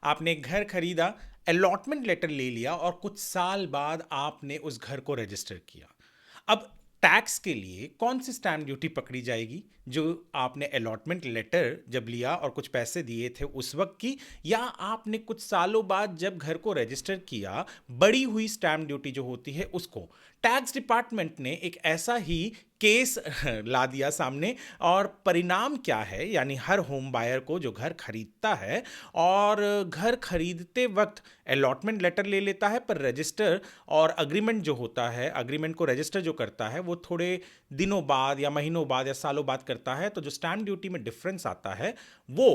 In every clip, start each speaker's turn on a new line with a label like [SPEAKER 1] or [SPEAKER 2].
[SPEAKER 1] आपने एक घर खरीदा, अलॉटमेंट लेटर ले लिया और कुछ साल बाद आपने उस घर को रजिस्टर किया। अब टैक्स के लिए कौन सी स्टैम्प ड्यूटी पकड़ी जाएगी? जो आपने अलॉटमेंट लेटर जब लिया और कुछ पैसे दिए थे उस वक्त की, या आपने कुछ सालों बाद जब घर को रजिस्टर किया बड़ी हुई स्टैम्प ड्यूटी जो होती है उसको? टैक्स डिपार्टमेंट ने एक ऐसा ही केस ला दिया सामने, और परिणाम क्या है, यानी हर होम बायर को जो घर खरीदता है और घर खरीदते वक्त अलॉटमेंट लेटर ले लेता है, पर रजिस्टर और अग्रीमेंट जो होता है, अग्रीमेंट को रजिस्टर जो करता है वो थोड़े दिनों बाद या महीनों बाद या सालों बाद करता है, तो जो स्टैम्प ड्यूटी में डिफरेंस आता है वो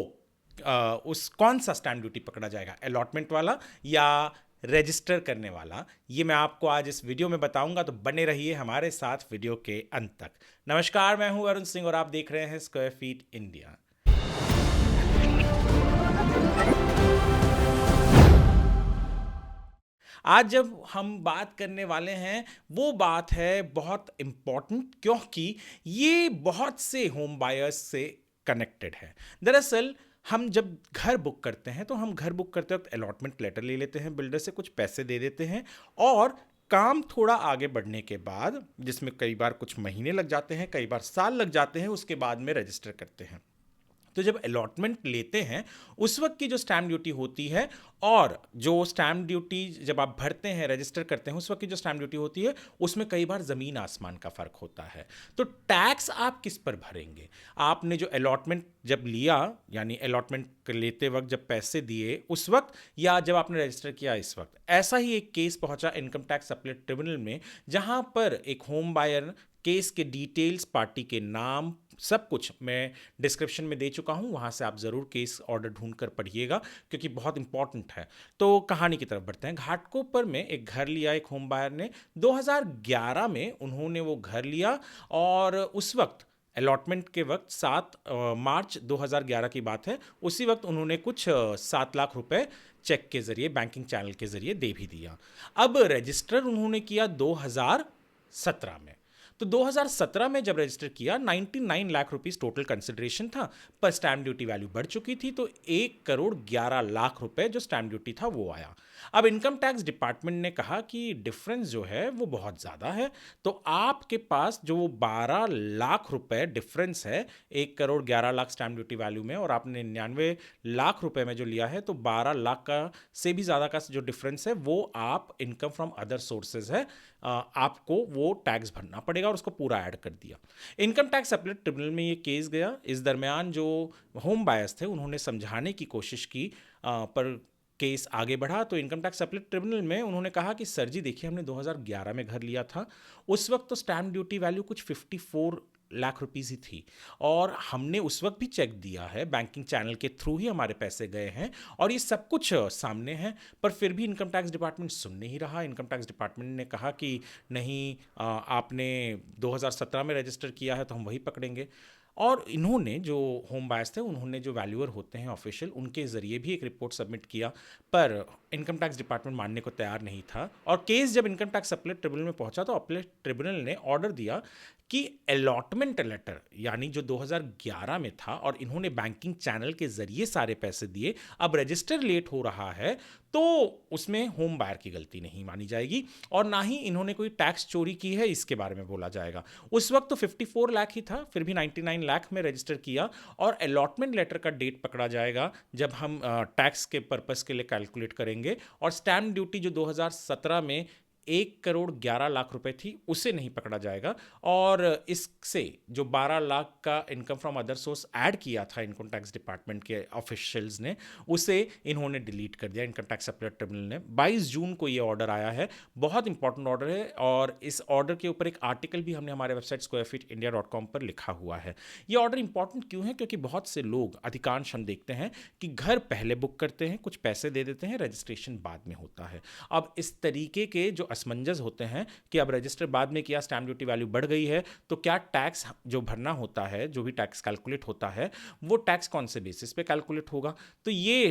[SPEAKER 1] उस कौन सा स्टैम्प ड्यूटी पकड़ा जाएगा, अलॉटमेंट वाला या रजिस्टर करने वाला? ये मैं आपको आज इस वीडियो में बताऊंगा, तो बने रहिए हमारे साथ वीडियो के अंत तक। नमस्कार, मैं हूं अरुण सिंह और आप देख रहे हैं स्क्वायर फीट इंडिया। आज जब हम बात करने वाले हैं वो बात है बहुत इम्पॉर्टेंट, क्योंकि ये बहुत से होम बायर्स से कनेक्टेड है। दरअसल हम जब घर बुक करते हैं तो हम घर बुक करते वक्त अलॉटमेंट लेटर ले लेते हैं, बिल्डर से कुछ पैसे दे देते हैं, और काम थोड़ा आगे बढ़ने के बाद, जिसमें कई बार कुछ महीने लग जाते हैं, कई बार साल लग जाते हैं, उसके बाद में रजिस्टर करते हैं। तो जब अलॉटमेंट लेते हैं उस वक्त की जो स्टैम्प ड्यूटी होती है और जो स्टैम्प ड्यूटी जब आप भरते हैं, रजिस्टर करते हैं, उस वक्त की जो स्टैम्प ड्यूटी होती है उसमें कई बार ज़मीन आसमान का फ़र्क होता है। तो टैक्स आप किस पर भरेंगे? आपने जो अलॉटमेंट जब लिया, यानी अलॉटमेंट लेते वक्त जब पैसे दिए उस वक्त, या जब आपने रजिस्टर किया इस वक्त? ऐसा ही एक केस पहुंचा इनकम टैक्स अपीलेट ट्रिब्यूनल में, जहां पर एक होम बायर केस के डिटेल्स, पार्टी के नाम, सब कुछ मैं डिस्क्रिप्शन में दे चुका हूं, वहां से आप ज़रूर केस ऑर्डर ढूंढ कर पढ़िएगा, क्योंकि बहुत इंपॉर्टेंट है। तो कहानी की तरफ बढ़ते हैं। घाटकोपर में एक घर लिया एक होम बायर ने 2011 में। उन्होंने वो घर लिया और उस वक्त अलॉटमेंट के वक्त 7 मार्च 2011 की बात है, उसी वक्त उन्होंने कुछ 7 लाख रुपए चेक के जरिए, बैंकिंग चैनल के जरिए दे भी दिया। अब रजिस्टर उन्होंने किया 2017 में। तो 2017 में जब रजिस्टर किया, 99 लाख रुपीस टोटल कंसिडरेशन था, पर स्टैम्प ड्यूटी वैल्यू बढ़ चुकी थी, तो 1 करोड़ 11 लाख रुपए जो स्टैम्प ड्यूटी था वो आया। अब इनकम टैक्स डिपार्टमेंट ने कहा कि डिफरेंस जो है वो बहुत ज़्यादा है, तो आपके पास जो 12 लाख रुपए डिफरेंस है 1 crore 11 lakh stamp duty value में, और आपने 99 लाख रुपए में जो लिया है, तो 12 लाख का से भी ज़्यादा का जो डिफरेंस है वो आप इनकम फ्रॉम अदर सोर्सेज है, आपको वो टैक्स भरना पड़ेगा, और उसको पूरा ऐड कर दिया। इनकम टैक्स अपीलेट ट्रिब्यूनल में ये केस गया। इस दरमियान जो होम बायर्स थे उन्होंने समझाने की कोशिश की, पर केस आगे बढ़ा। तो इनकम टैक्स अपीलेट ट्रिब्यूनल में उन्होंने कहा कि सर जी देखिए, हमने 2011 में घर लिया था, उस वक्त तो स्टैम्प ड्यूटी वैल्यू कुछ 54 लाख रुपीज़ ही थी, और हमने उस वक्त भी चेक दिया है, बैंकिंग चैनल के थ्रू ही हमारे पैसे गए हैं, और ये सब कुछ सामने है। पर फिर भी इनकम टैक्स डिपार्टमेंट सुन नहीं रहा। इनकम टैक्स डिपार्टमेंट ने कहा कि नहीं, आपने 2017 में रजिस्टर किया है तो हम वही पकड़ेंगे। और इन्होंने, जो होम बायर्स थे, उन्होंने जो वैल्यूअर होते हैं ऑफिशियल, उनके ज़रिए भी एक रिपोर्ट सबमिट किया, पर इनकम टैक्स डिपार्टमेंट मानने को तैयार नहीं था। और केस जब इनकम टैक्स अपीलेट ट्रिब्यूनल में पहुंचा तो अपीलेट ट्रिब्यूनल ने ऑर्डर दिया कि अलॉटमेंट लेटर, यानी जो 2011 में था और इन्होंने बैंकिंग चैनल के ज़रिए सारे पैसे दिए, अब रजिस्टर लेट हो रहा है, तो उसमें होम बायर की गलती नहीं मानी जाएगी, और ना ही इन्होंने कोई टैक्स चोरी की है इसके बारे में बोला जाएगा। उस वक्त तो 54 लाख ही था, फिर भी 99 लाख में रजिस्टर किया, और अलॉटमेंट लेटर का डेट पकड़ा जाएगा जब हम टैक्स के पर्पस के लिए कैलकुलेट करेंगे, और स्टैम्प ड्यूटी जो 2017 में 1 करोड़ 11 लाख रुपए थी उसे नहीं पकड़ा जाएगा। और इससे जो 12 लाख का income from other source add किया था इनकम टैक्स डिपार्टमेंट के ऑफिशियल्स ने, उसे इन्होंने डिलीट कर दिया। इनकम टैक्स अपीलेट ट्रिब्यूनल ने 22 जून को ये ऑर्डर आया है, बहुत इंपॉर्टेंट ऑर्डर है, और इस ऑर्डर के ऊपर एक आर्टिकल भी हमने हमारे वेबसाइट squarefeetindia.com पर लिखा हुआ है। ये ऑर्डर इंपॉर्टेंट क्यों है? क्योंकि बहुत से लोग, अधिकांश हम देखते हैं कि घर पहले बुक करते हैं, कुछ पैसे दे देते हैं, रजिस्ट्रेशन बाद में होता है। अब इस तरीके के जो असमंजस होते हैं कि अब रजिस्टर बाद में किया, स्टैम्प ड्यूटी वैल्यू बढ़ गई है, तो क्या टैक्स जो भरना होता है, जो भी टैक्स कैलकुलेट होता है, वो टैक्स कौन से बेसिस पे कैलकुलेट होगा। तो ये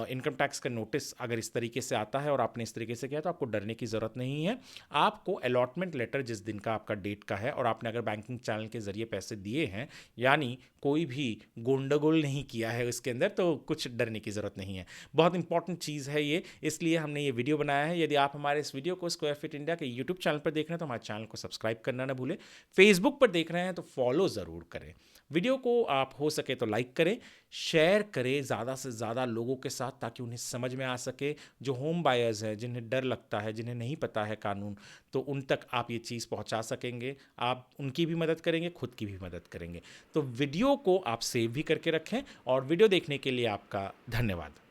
[SPEAKER 1] इनकम टैक्स का नोटिस अगर इस तरीके से आता है और आपने इस तरीके से किया तो आपको डरने की ज़रूरत नहीं है। आपको अलॉटमेंट लेटर जिस दिन का आपका डेट का है और आपने अगर बैंकिंग चैनल के ज़रिए पैसे दिए हैं, यानी कोई भी गोंडागोल नहीं किया है इसके अंदर, तो कुछ डरने की ज़रूरत नहीं है। बहुत इंपॉर्टेंट चीज़ है ये, इसलिए हमने ये वीडियो बनाया है। यदि आप हमारे इस वीडियो को स्क्वायर फिट इंडिया के यूट्यूब चैनल पर देख रहे हैं तो हमारे चैनल को सब्सक्राइब करना ना भूलें। फेसबुक पर देख रहे हैं तो फॉलो ज़रूर करें। वीडियो को आप हो सके तो लाइक करें, शेयर करें ज़्यादा से ज़्यादा लोगों के साथ, ताकि उन्हें समझ में आ सके। जो होम बायर्स हैं, जिन्हें डर लगता है, जिन्हें नहीं पता है कानून, तो उन तक आप ये चीज़ पहुंचा सकेंगे। आप उनकी भी मदद करेंगे, खुद की भी मदद करेंगे। तो वीडियो को आप सेव भी करके रखें और वीडियो देखने के लिए आपका धन्यवाद।